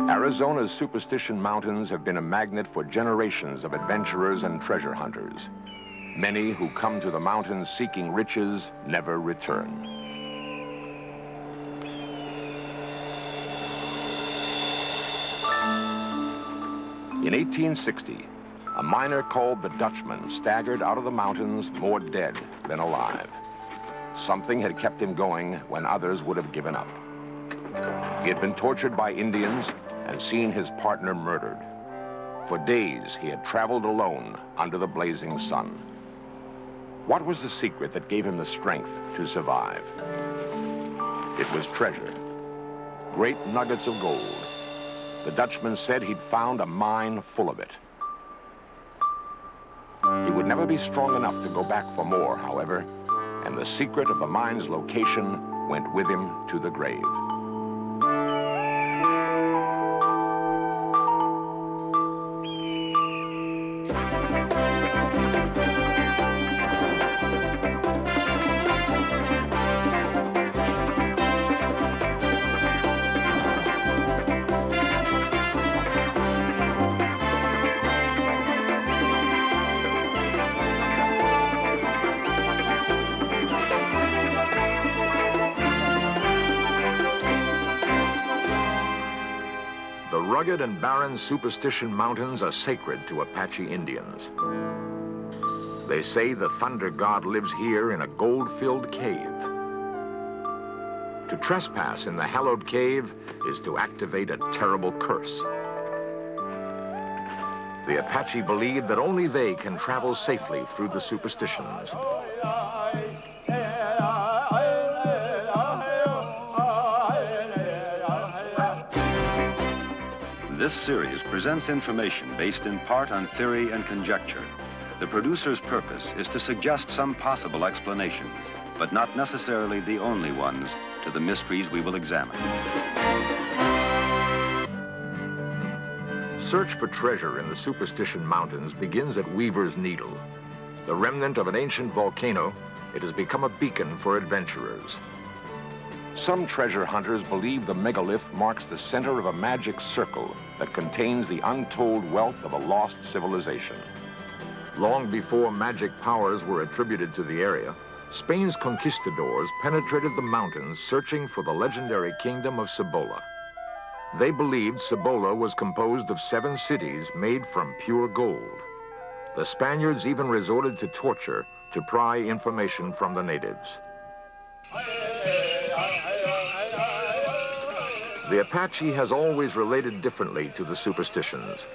Arizona's Superstition Mountains have been a magnet for generations of adventurers and treasure hunters. Many who come to the mountains seeking riches never return. In 1860, a miner called the Dutchman staggered out of the mountains more dead than alive. Something had kept him going when others would have given up. He had been tortured by Indians and seen his partner murdered. For days, he had traveled alone under the blazing sun. What was the secret that gave him the strength to survive? It was treasure, great nuggets of gold. The Dutchman said he'd found a mine full of it. He would never be strong enough to go back for more, however, and the secret of the mine's location went with him to the grave. The rugged and barren Superstition Mountains are sacred to Apache Indians. They say the thunder god lives here in a gold-filled cave. To trespass in the hallowed cave is to activate a terrible curse. The Apache believe that only they can travel safely through the superstitions. This series presents information based in part on theory and conjecture. The producer's purpose is to suggest some possible explanations, but not necessarily the only ones, to the mysteries we will examine. Search for treasure in the Superstition Mountains begins at Weaver's Needle. The remnant of an ancient volcano, it has become a beacon for adventurers. Some treasure hunters believe the megalith marks the center of a magic circle that contains the untold wealth of a lost civilization. Long before magic powers were attributed to the area, Spain's conquistadors penetrated the mountains searching for the legendary kingdom of Cibola. They believed Cibola was composed of 7 cities made from pure gold. The Spaniards even resorted to torture to pry information from the natives. The Apache has always related differently to the superstitions.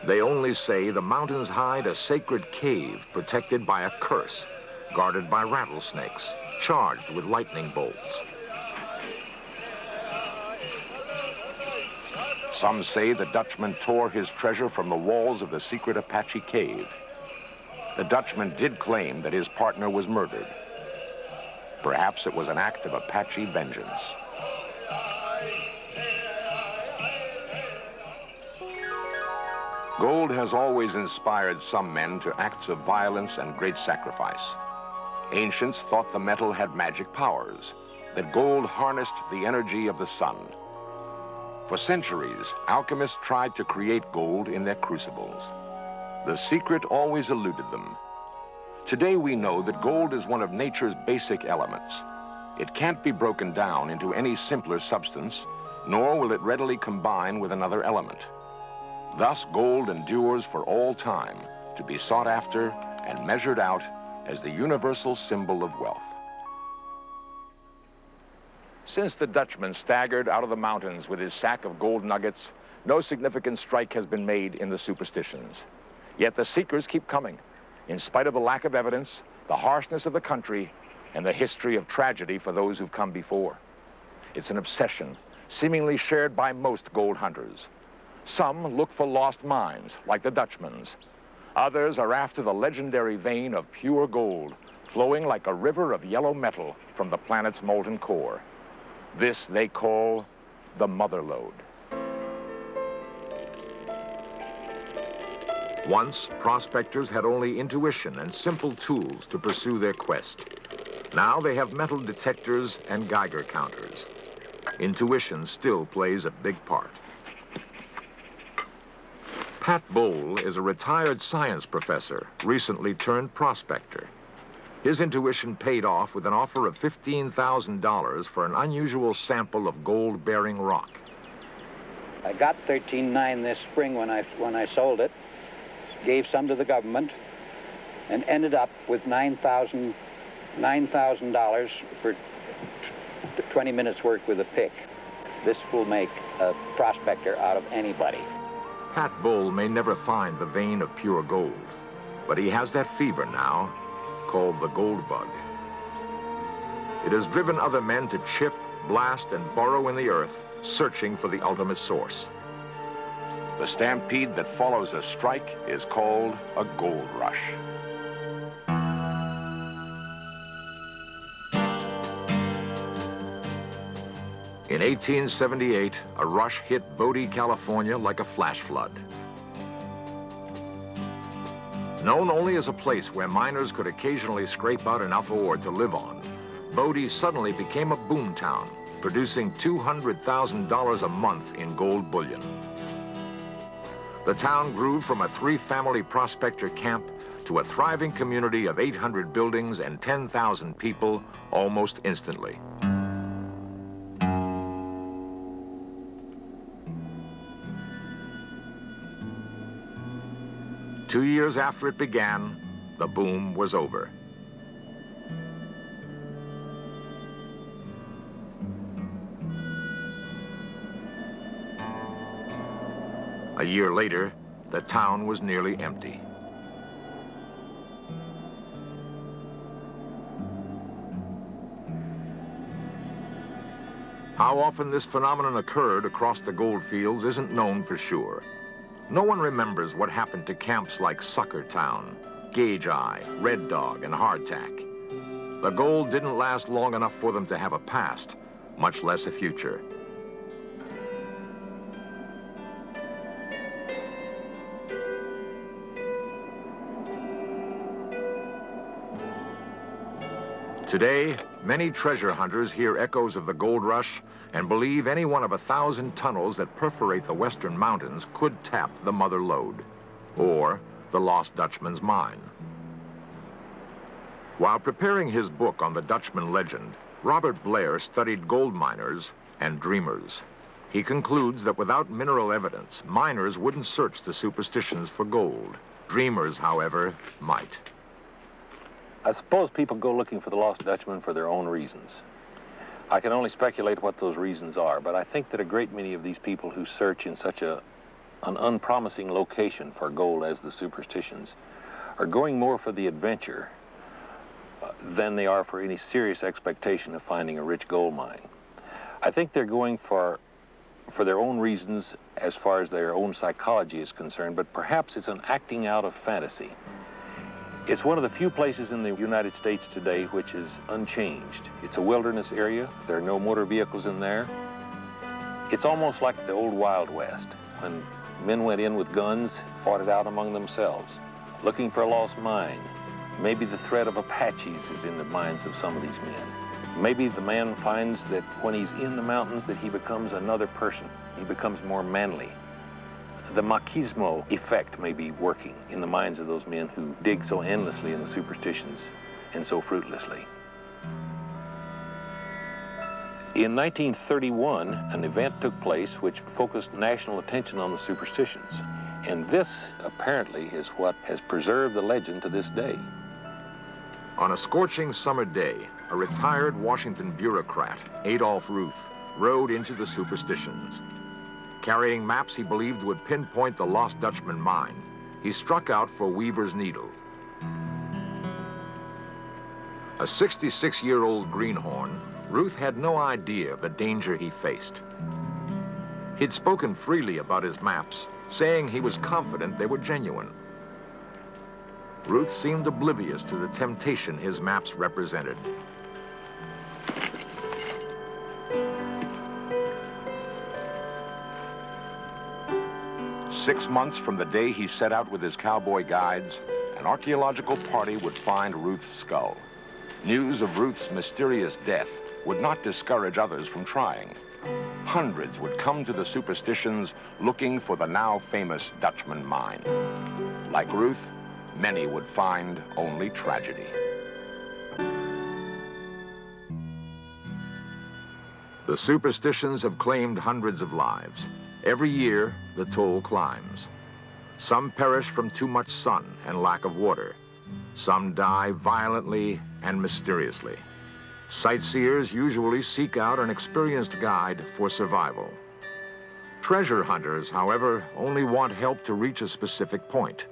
They only say the mountains hide a sacred cave protected by a curse, guarded by rattlesnakes, charged with lightning bolts. Some say the Dutchman tore his treasure from the walls of the secret Apache cave. The Dutchman did claim that his partner was murdered. Perhaps it was an act of Apache vengeance. Gold has always inspired some men to acts of violence and great sacrifice. Ancients thought the metal had magic powers, that gold harnessed the energy of the sun. For centuries, alchemists tried to create gold in their crucibles. The secret always eluded them. Today we know that gold is one of nature's basic elements. It can't be broken down into any simpler substance, nor will it readily combine with another element. Thus, gold endures for all time, to be sought after and measured out as the universal symbol of wealth. Since the Dutchman staggered out of the mountains with his sack of gold nuggets, no significant strike has been made in the superstitions. Yet the seekers keep coming, in spite of the lack of evidence, the harshness of the country, and the history of tragedy for those who've come before. It's an obsession, seemingly shared by most gold hunters. Some look for lost mines, like the Dutchman's. Others are after the legendary vein of pure gold, flowing like a river of yellow metal from the planet's molten core. This they call the mother lode. Once, prospectors had only intuition and simple tools to pursue their quest. Now they have metal detectors and Geiger counters. Intuition still plays a big part. Pat Bowl is a retired science professor, recently turned prospector. His intuition paid off with an offer of $15,000 for an unusual sample of gold-bearing rock. I got 13.9 this spring when I sold it, gave some to the government, and ended up with $9,000 for 20 minutes work with a pick. This will make a prospector out of anybody. Pat Bowl may never find the vein of pure gold, but he has that fever now called the gold bug. It has driven other men to chip, blast, and burrow in the earth, searching for the ultimate source. The stampede that follows a strike is called a gold rush. In 1878, a rush hit Bodie, California like a flash flood. Known only as a place where miners could occasionally scrape out enough ore to live on, Bodie suddenly became a boom town, producing $200,000 a month in gold bullion. The town grew from a 3-family prospector camp to a thriving community of 800 buildings and 10,000 people almost instantly. Two years after it began, the boom was over. A year later, the town was nearly empty. How often this phenomenon occurred across the gold fields isn't known for sure. No one remembers what happened to camps like Sucker Town, Gauge Eye, Red Dog, and Hardtack. The gold didn't last long enough for them to have a past, much less a future. Today, many treasure hunters hear echoes of the gold rush and believe any one of 1,000 tunnels that perforate the western mountains could tap the mother lode, or the lost Dutchman's mine. While preparing his book on the Dutchman legend, Robert Blair studied gold miners and dreamers. He concludes that without mineral evidence, miners wouldn't search the superstitions for gold. Dreamers, however, might. I suppose people go looking for the lost Dutchman for their own reasons. I can only speculate what those reasons are, but I think that a great many of these people who search in such an unpromising location for gold as the Superstitions are going more for the adventure than they are for any serious expectation of finding a rich gold mine. I think they're going for their own reasons as far as their own psychology is concerned, but perhaps it's an acting out of fantasy. It's one of the few places in the United States today which is unchanged. It's a wilderness area. There are no motor vehicles in there. It's almost like the old Wild West, when men went in with guns, fought it out among themselves, looking for a lost mine. Maybe the threat of Apaches is in the minds of some of these men. Maybe the man finds that when he's in the mountains that he becomes another person. He becomes more manly. The machismo effect may be working in the minds of those men who dig so endlessly in the superstitions and so fruitlessly. In 1931, an event took place which focused national attention on the superstitions. And this, apparently, is what has preserved the legend to this day. On a scorching summer day, a retired Washington bureaucrat, Aldolf Ruth, rode into the Superstitions. Carrying maps he believed would pinpoint the lost Dutchman mine, he struck out for Weaver's Needle. A 66-year-old greenhorn, Ruth had no idea of the danger he faced. He'd spoken freely about his maps, saying he was confident they were genuine. Ruth seemed oblivious to the temptation his maps represented. Six months from the day he set out with his cowboy guides, an archaeological party would find Ruth's skull. News of Ruth's mysterious death would not discourage others from trying. Hundreds would come to the Superstitions looking for the now famous Dutchman mine. Like Ruth, many would find only tragedy. The Superstitions have claimed hundreds of lives. Every year, the toll climbs. Some perish from too much sun and lack of water. Some die violently and mysteriously. Sightseers usually seek out an experienced guide for survival. Treasure hunters, however, only want help to reach a specific point.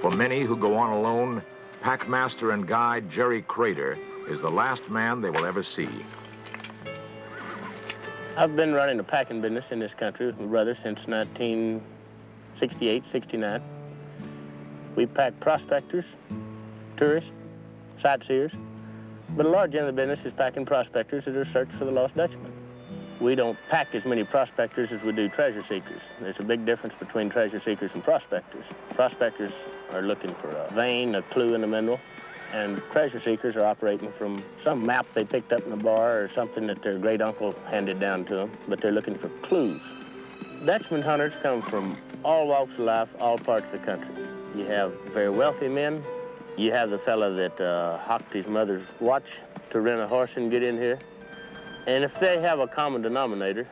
For many who go on alone, packmaster and guide Jerry Crater is the last man they will ever see. I've been running a packing business in this country with my brother since 1968, 69. We pack prospectors, tourists, sightseers, but a large end of the business is packing prospectors that are searching for the lost Dutchman. We don't pack as many prospectors as we do treasure seekers. There's a big difference between treasure seekers and prospectors. Prospectors are looking for a vein, a clue in the mineral, and treasure seekers are operating from some map they picked up in a bar or something that their great uncle handed down to them, but they're looking for clues. Dutchman hunters come from all walks of life, all parts of the country. You have very wealthy men. You have the fellow that hocked his mother's watch to rent a horse and get in here. And if they have a common denominator,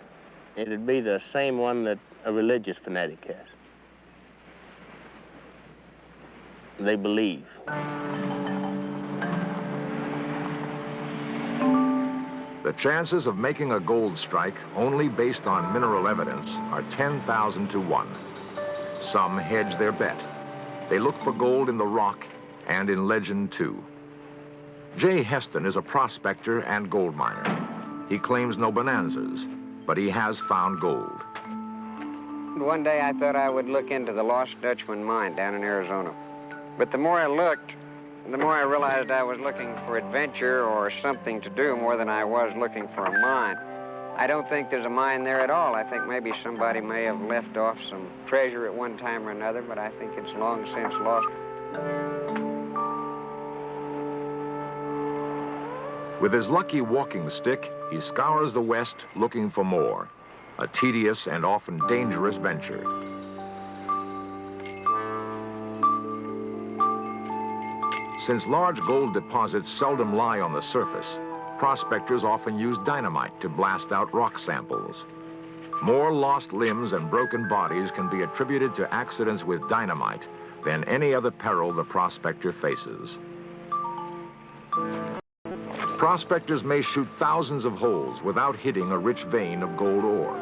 it'd be the same one that a religious fanatic has. They believe. The chances of making a gold strike only based on mineral evidence are 10,000 to 1. Some hedge their bet. They look for gold in the rock and in legend too. Jay Heston is a prospector and gold miner. He claims no bonanzas, but he has found gold. One day I thought I would look into the lost Dutchman mine down in Arizona. But the more I looked, the more I realized I was looking for adventure or something to do more than I was looking for a mine. I don't think there's a mine there at all. I think maybe somebody may have left off some treasure at one time or another, but I think it's long since lost. With his lucky walking stick, he scours the West looking for more, a tedious and often dangerous venture. Since large gold deposits seldom lie on the surface, prospectors often use dynamite to blast out rock samples. More lost limbs and broken bodies can be attributed to accidents with dynamite than any other peril the prospector faces. Prospectors may shoot thousands of holes without hitting a rich vein of gold ore.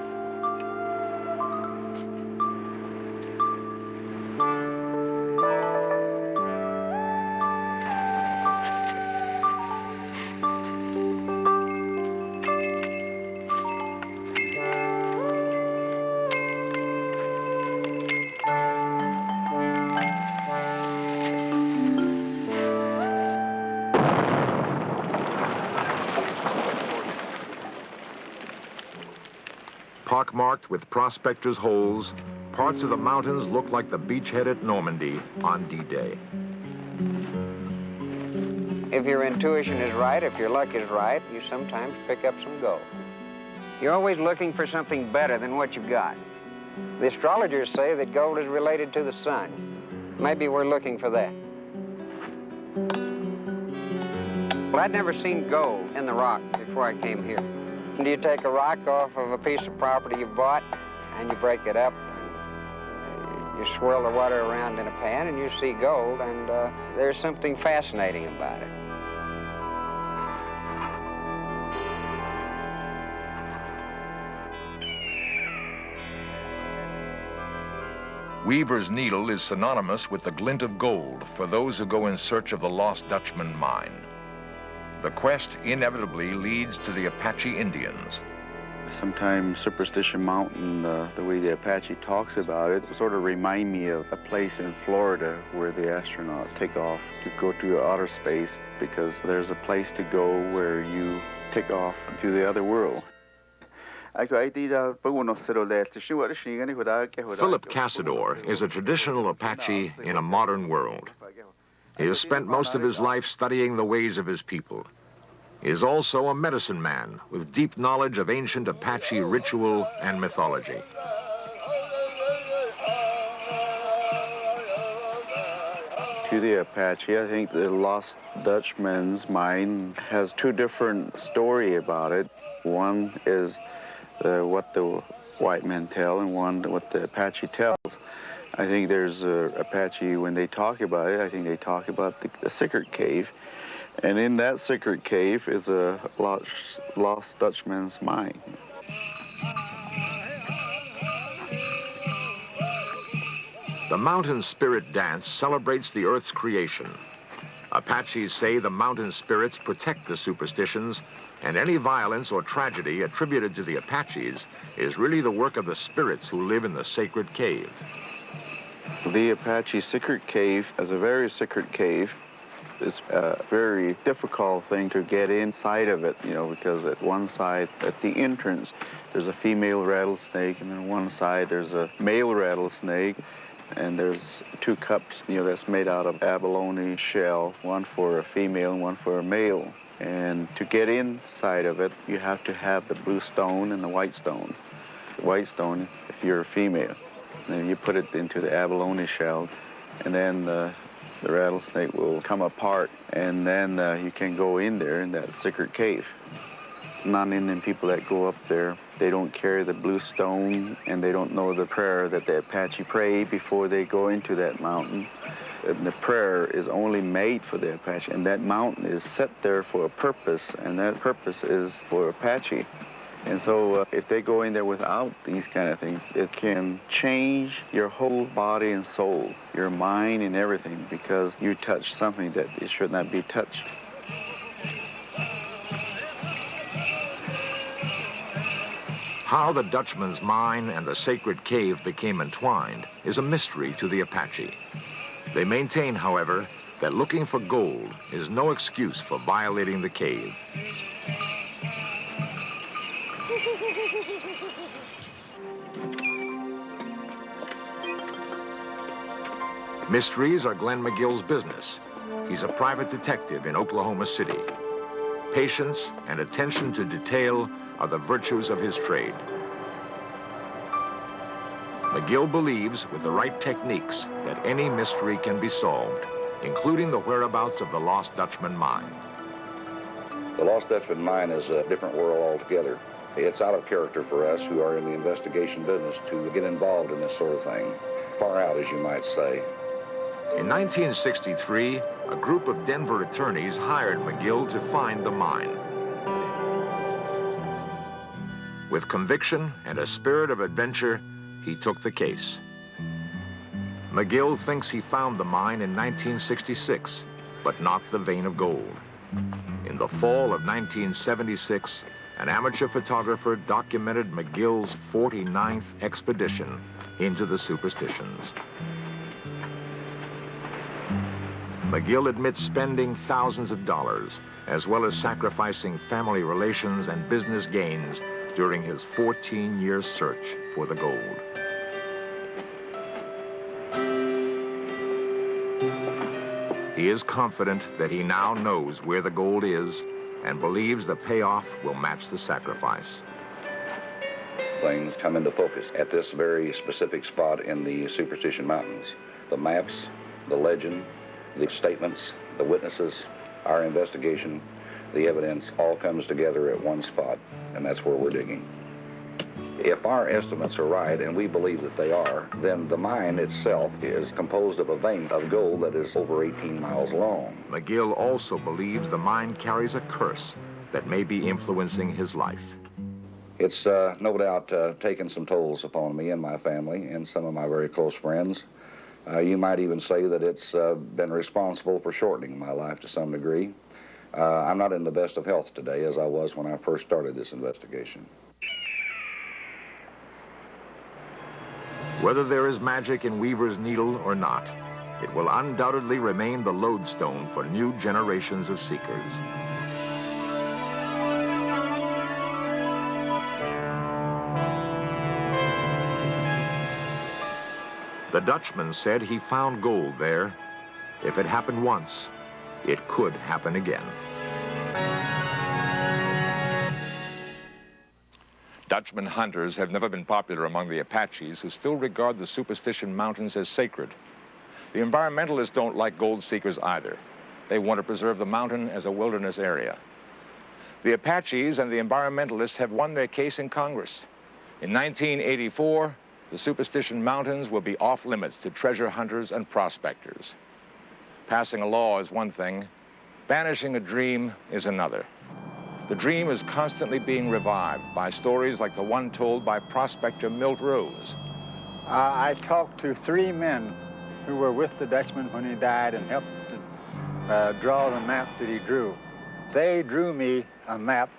Pockmarked with prospectors' holes, parts of the mountains look like the beachhead at Normandy on D-Day. If your intuition is right, if your luck is right, you sometimes pick up some gold. You're always looking for something better than what you've got. The astrologers say that gold is related to the sun. Maybe we're looking for that. Well, I'd never seen gold in the rock before I came here. And you take a rock off of a piece of property you bought, and you break it up, and you swirl the water around in a pan, and you see gold, and there's something fascinating about it. Weaver's needle is synonymous with the glint of gold for those who go in search of the lost Dutchman mine. The quest inevitably leads to the Apache Indians. Sometimes Superstition Mountain, the way the Apache talks about it, sort of remind me of a place in Florida where the astronauts take off to go to outer space, because there's a place to go where you take off to the other world. Philip Cassador is a traditional Apache in a modern world. He has spent most of his life studying the ways of his people. He is also a medicine man with deep knowledge of ancient Apache ritual and mythology. To the Apache, I think the Lost Dutchman's mine has two different stories about it. One is what the white men tell, and one what the Apache tells. I think there's Apache, when they talk about it, I think they talk about the secret cave. And in that secret cave is a Lost Dutchman's mine. The mountain spirit dance celebrates the Earth's creation. Apaches say the mountain spirits protect the superstitions, and any violence or tragedy attributed to the Apaches is really the work of the spirits who live in the sacred cave. The Apache secret cave is a very secret cave. It's a very difficult thing to get inside of it, you know, because at one side, at the entrance, there's a female rattlesnake, and on one side there's a male rattlesnake. And there's two cups, you know, that's made out of abalone shell, one for a female and one for a male. And to get inside of it, you have to have the blue stone and the white stone. The white stone, if you're a female. And then you put it into the abalone shell, and then the rattlesnake will come apart, and then you can go in there in that secret cave. Non-Indian people that go up there, they don't carry the blue stone, and they don't know the prayer that the Apache pray before they go into that mountain. And the prayer is only made for the Apache, and that mountain is set there for a purpose, and that purpose is for Apache. And so if they go in there without these kind of things, it can change your whole body and soul, your mind and everything, because you touch something that it should not be touched. How the Dutchman's mine and the sacred cave became entwined is a mystery to the Apache. They maintain, however, that looking for gold is no excuse for violating the cave. Mysteries are Glenn McGill's business. He's a private detective in Oklahoma City. Patience and attention to detail are the virtues of his trade. McGill believes, with the right techniques, that any mystery can be solved, including the whereabouts of the Lost Dutchman mine. The Lost Dutchman mine is a different world altogether. It's out of character for us who are in the investigation business to get involved in this sort of thing. Far out, as you might say. In 1963, a group of Denver attorneys hired McGill to find the mine. With conviction and a spirit of adventure, he took the case. McGill thinks he found the mine in 1966, but not the vein of gold. In the fall of 1976, an amateur photographer documented McGill's 49th expedition into the superstitions. McGill admits spending thousands of dollars, as well as sacrificing family relations and business gains during his 14-year search for the gold. He is confident that he now knows where the gold is and believes the payoff will match the sacrifice. Things come into focus at this very specific spot in the Superstition Mountains. The maps, the legend, the statements, the witnesses, our investigation, the evidence all comes together at one spot, and that's where we're digging. If our estimates are right, and we believe that they are, then the mine itself is composed of a vein of gold that is over 18 miles long. McGill also believes the mine carries a curse that may be influencing his life. It's no doubt taken some tolls upon me and my family and some of my very close friends. You might even say that it's been responsible for shortening my life to some degree. I'm not in the best of health today as I was when I first started this investigation. Whether there is magic in Weaver's needle or not, it will undoubtedly remain the lodestone for new generations of seekers. The Dutchman said he found gold there, If it happened once, it could happen again. Dutchman hunters have never been popular among the Apaches, who still regard the Superstition Mountains as sacred. The environmentalists don't like gold seekers either. They want to preserve the mountain as a wilderness area. The Apaches and the environmentalists have won their case in Congress. In 1984, the Superstition Mountains will be off limits to treasure hunters and prospectors. Passing a law is one thing, banishing a dream is another. The dream is constantly being revived by stories like the one told by prospector Milt Rose. I talked to 3 men who were with the Dutchman when he died and helped draw the map that he drew. They drew me a map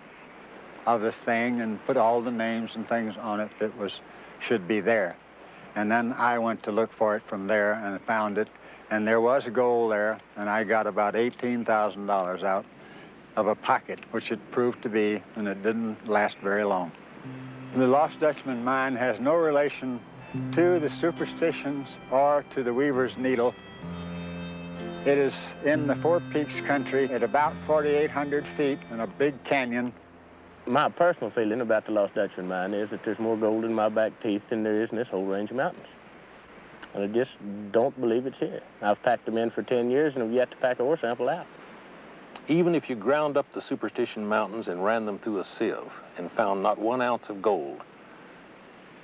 of this thing and put all the names and things on it that should be there. And then I went to look for it from there and found it. And there was gold there, and I got about $18,000 out of a pocket, which it proved to be, and it didn't last very long. The Lost Dutchman mine has no relation to the Superstitions or to the Weaver's Needle. It is in the Four Peaks country at about 4,800 feet in a big canyon. My personal feeling about the Lost Dutchman mine is that there's more gold in my back teeth than there is in this whole range of mountains. And I just don't believe it's here. I've packed them in for 10 years and have yet to pack a ore sample out. Even if you ground up the Superstition Mountains and ran them through a sieve and found not 1 ounce of gold,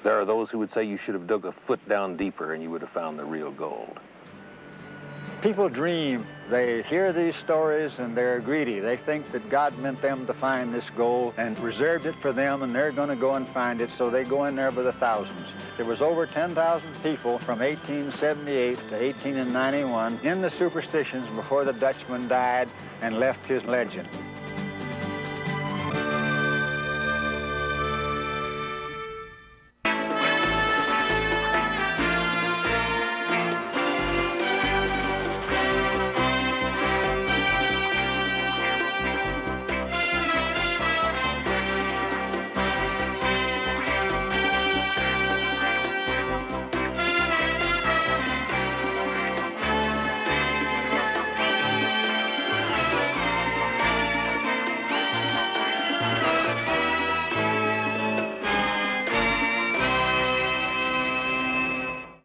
there are those who would say you should have dug a foot down deeper and you would have found the real gold. People dream. They hear these stories and they're greedy. They think that God meant them to find this gold and reserved it for them, and they're going to go and find it, so they go in there by the thousands. There was over 10,000 people from 1878 to 1891 in the Superstitions before the Dutchman died and left his legend.